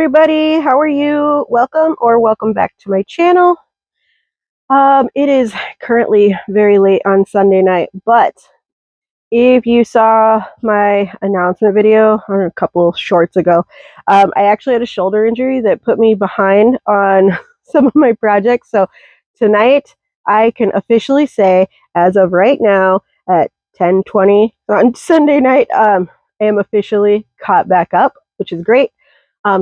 everybody, how are you? Welcome back to my channel. It is currently very late on Sunday night, but if you saw my announcement video or a couple shorts ago, I actually had a shoulder injury that put me behind on some of my projects. So tonight I can officially say, as of right now at 10:20 on Sunday night, I am officially caught back up, which is great.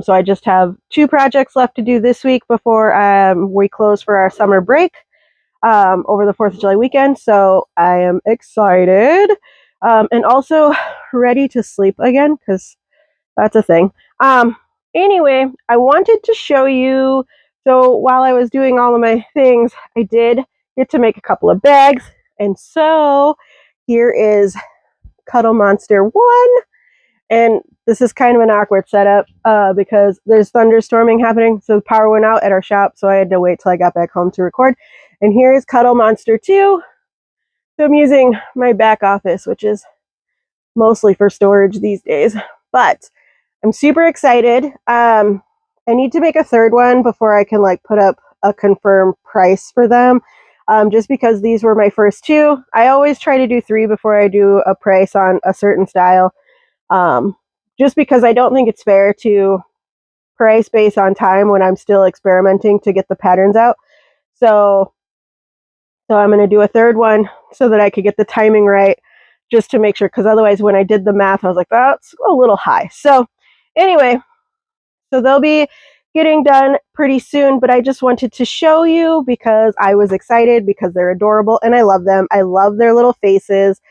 So I just have 2 projects left to do this week before we close for our summer break over the 4th of July weekend. So I am excited and also ready to sleep again because that's a thing. Anyway, I wanted to show you. So while I was doing all of my things, I did get to make a couple of bags. And so here is Cuddle Monster 1. And this is kind of an awkward setup because there's thunderstorming happening. So the power went out at our shop. So I had to wait till I got back home to record. And here is Cuddle Monster 2. So I'm using my back office, which is mostly for storage these days. But I'm super excited. I need to make a third one before I can put up a confirmed price for them. Just because these were my first 2. I always try to do 3 before I do a price on a certain style. Just because I don't think it's fair to price based on time when I'm still experimenting to get the patterns out. So I'm going to do a third one so that I could get the timing right, just to make sure, because otherwise when I did the math, I was like, that's a little high. So anyway, so they'll be getting done pretty soon, but I just wanted to show you because I was excited because they're adorable and I love them. I love their little faces.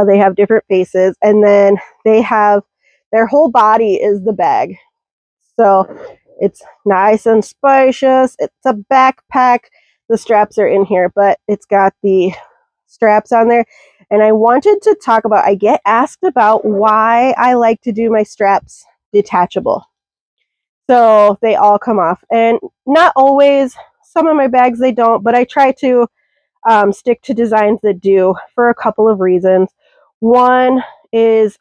They have different faces, and then they have their whole body is the bag. So it's nice and spacious. It's a backpack. The straps are in here, but it's got the straps on there. And I wanted to talk about, I get asked about why I like to do my straps detachable. So they all come off, and not always. Some of my bags they don't, but I try to stick to designs that do, for a couple of reasons. One is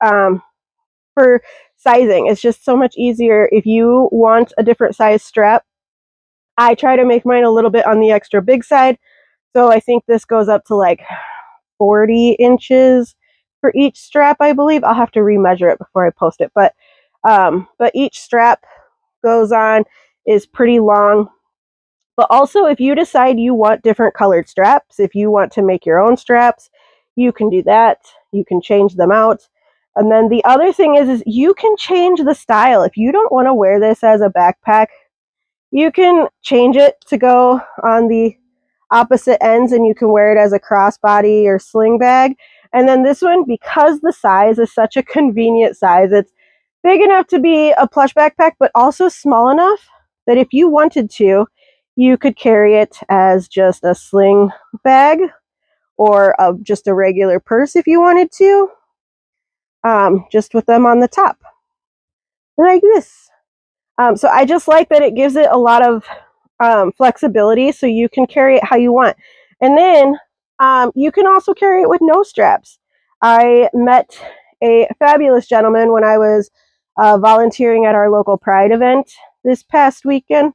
for sizing. It's just so much easier if you want a different size strap. I try to make mine a little bit on the extra big side. So I think this goes up to 40 inches for each strap, I believe. I'll have to remeasure it before I post it. But each strap goes on is pretty long. But also, if you decide you want different colored straps, if you want to make your own straps, you can do that. You can change them out. And then the other thing is you can change the style. If you don't want to wear this as a backpack, you can change it to go on the opposite ends, and you can wear it as a crossbody or sling bag. And then this one, because the size is such a convenient size, it's big enough to be a plush backpack, but also small enough that if you wanted to, you could carry it as just a sling bag or just a regular purse if you wanted to, just with them on the top, like this. So I just like that it gives it a lot of flexibility, so you can carry it how you want. And then you can also carry it with no straps. I met a fabulous gentleman when I was volunteering at our local Pride event this past weekend,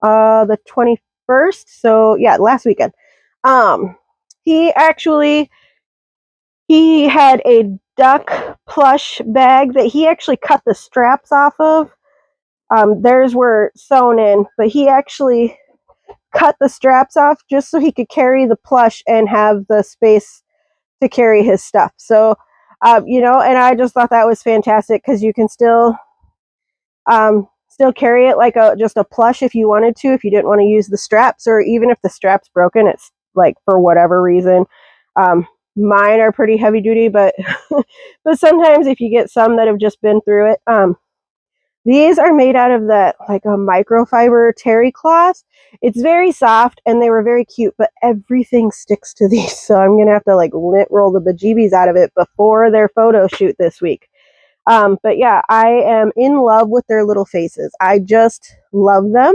the 21st. So yeah, last weekend. He had a duck plush bag that he actually cut the straps off of. Theirs were sewn in, but he actually cut the straps off just so he could carry the plush and have the space to carry his stuff. So, and I just thought that was fantastic because you can still carry it like just a plush if you wanted to, if you didn't want to use the straps, or even if the strap's broken, it's for whatever reason. Mine are pretty heavy duty, but but sometimes if you get some that have just been through it, these are made out of that a microfiber terry cloth. It's very soft, and they were very cute, but everything sticks to these, so I'm gonna have to lint roll the bejeebies out of it before their photo shoot this week. But yeah, I am in love with their little faces. I just love them,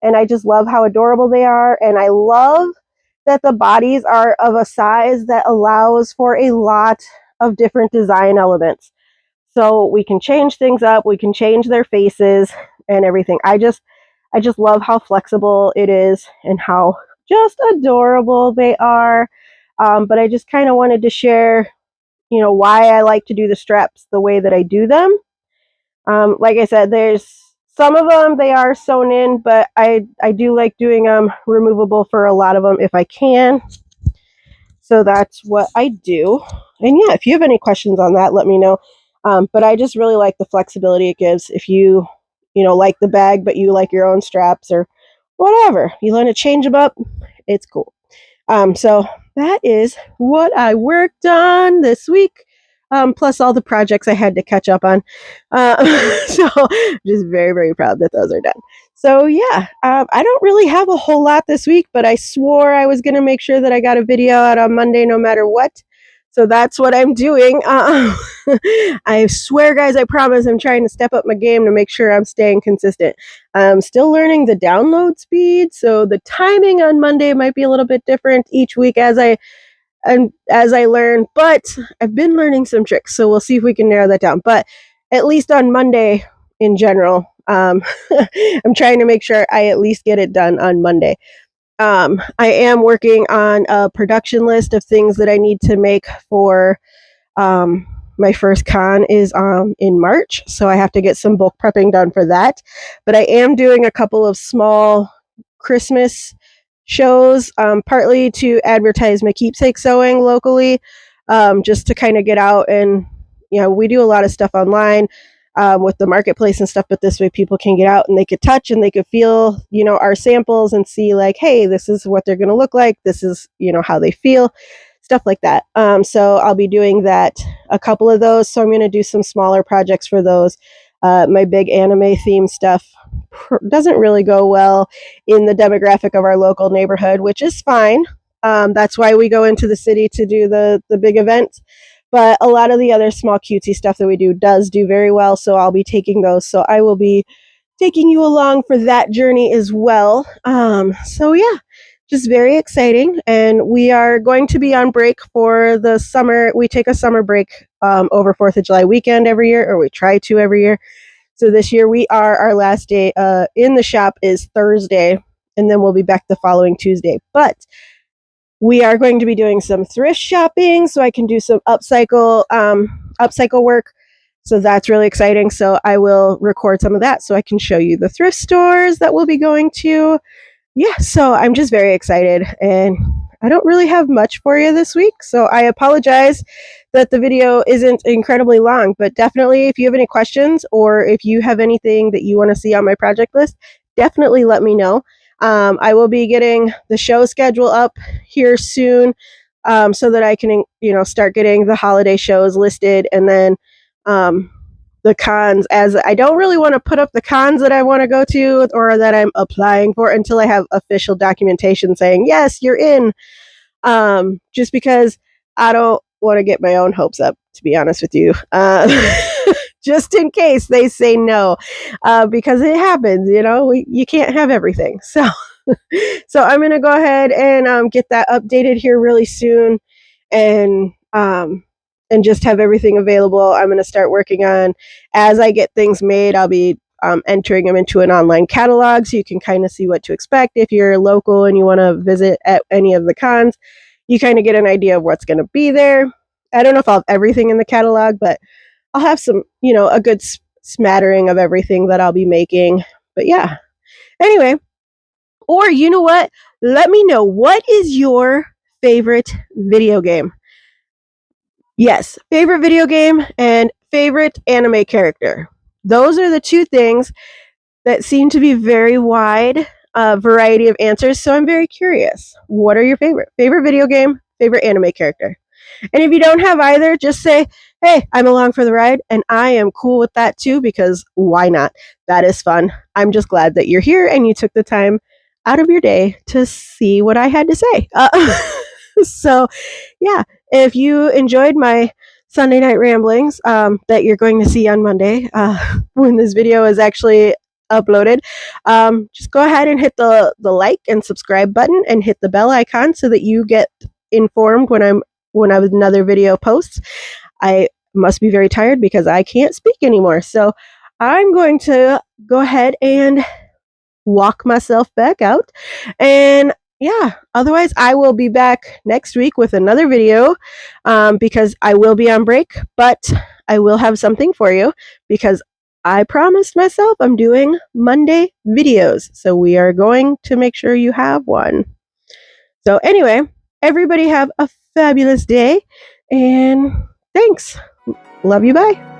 and I just love how adorable they are, and I love that the bodies are of a size that allows for a lot of different design elements. So we can change things up, we can change their faces, and everything. I just love how flexible it is and how just adorable they are. But I just kind of wanted to share, why I like to do the straps the way that I do them. Like I said, there's some of them, they are sewn in, but I do like doing them removable for a lot of them if I can. So that's what I do. And yeah, if you have any questions on that, let me know. But I just really like the flexibility it gives. If like the bag, but you like your own straps or whatever, you want to change them up, it's cool. So that is what I worked on this week, plus all the projects I had to catch up on. So just very, very proud that those are done. So yeah, I don't really have a whole lot this week, but I swore I was going to make sure that I got a video out on Monday no matter what. So that's what I'm doing. I swear, guys, I promise I'm trying to step up my game to make sure I'm staying consistent. I'm still learning the download speed, so the timing on Monday might be a little bit different each week as I learn, but I've been learning some tricks, so we'll see if we can narrow that down. But at least on Monday in general, I'm trying to make sure I at least get it done on Monday. I am working on a production list of things that I need to make for my first con is in March, so I have to get some bulk prepping done for that. But I am doing a couple of small Christmas shows, partly to advertise my keepsake sewing locally, just to kind of get out and, we do a lot of stuff online with the marketplace and stuff, but this way people can get out and they could touch and they could feel, our samples and see like, hey, this is what they're going to look like. This is, how they feel, stuff like that. So I'll be doing that, a couple of those. So I'm going to do some smaller projects for those. My big anime theme stuff doesn't really go well in the demographic of our local neighborhood, which is fine. That's why we go into the city to do the big events. But a lot of the other small cutesy stuff that we do does do very well. So I'll be taking those. So I will be taking you along for that journey as well. So yeah, just very exciting. And we are going to be on break for the summer. We take a summer break over 4th of July weekend every year, or we try to every year. So this year our last day in the shop is Thursday, and then we'll be back the following Tuesday. But we are going to be doing some thrift shopping, so I can do some upcycle work. So that's really exciting. So I will record some of that so I can show you the thrift stores that we'll be going to. Yeah, so I'm just very excited, and I don't really have much for you this week, so I apologize that the video isn't incredibly long, but definitely if you have any questions or if you have anything that you want to see on my project list, definitely let me know. I will be getting the show schedule up here soon, so that I can, start getting the holiday shows listed, and then the cons, as I don't really want to put up the cons that I want to go to or that I'm applying for until I have official documentation saying, yes, you're in. Just because I don't want to get my own hopes up, to be honest with you. Just in case they say no, because it happens, you can't have everything. So, so I'm going to go ahead and get that updated here really soon. And just have everything available. I'm going to start working on, as I get things made, I'll be entering them into an online catalog so you can kind of see what to expect. If you're local and you want to visit at any of the cons, you kind of get an idea of what's going to be there. I don't know if I'll have everything in the catalog, but I'll have some, a good smattering of everything that I'll be making. But yeah, anyway, or you know what? Let me know, what is your favorite video game? Yes, favorite video game and favorite anime character. Those are the two things that seem to be very wide variety of answers. So I'm very curious. What are your favorite video game, favorite anime character? And if you don't have either, just say, hey, I'm along for the ride. And I am cool with that too, because why not? That is fun. I'm just glad that you're here and you took the time out of your day to see what I had to say. So yeah, if you enjoyed my Sunday night ramblings that you're going to see on Monday when this video is actually uploaded, just go ahead and hit the like and subscribe button and hit the bell icon so that you get informed when another video posts. I must be very tired because I can't speak anymore. So I'm going to go ahead and walk myself back out. And yeah, otherwise, I will be back next week with another video because I will be on break, but I will have something for you because I promised myself I'm doing Monday videos. So we are going to make sure you have one. So, anyway, everybody have a fabulous day and thanks. Love you. Bye.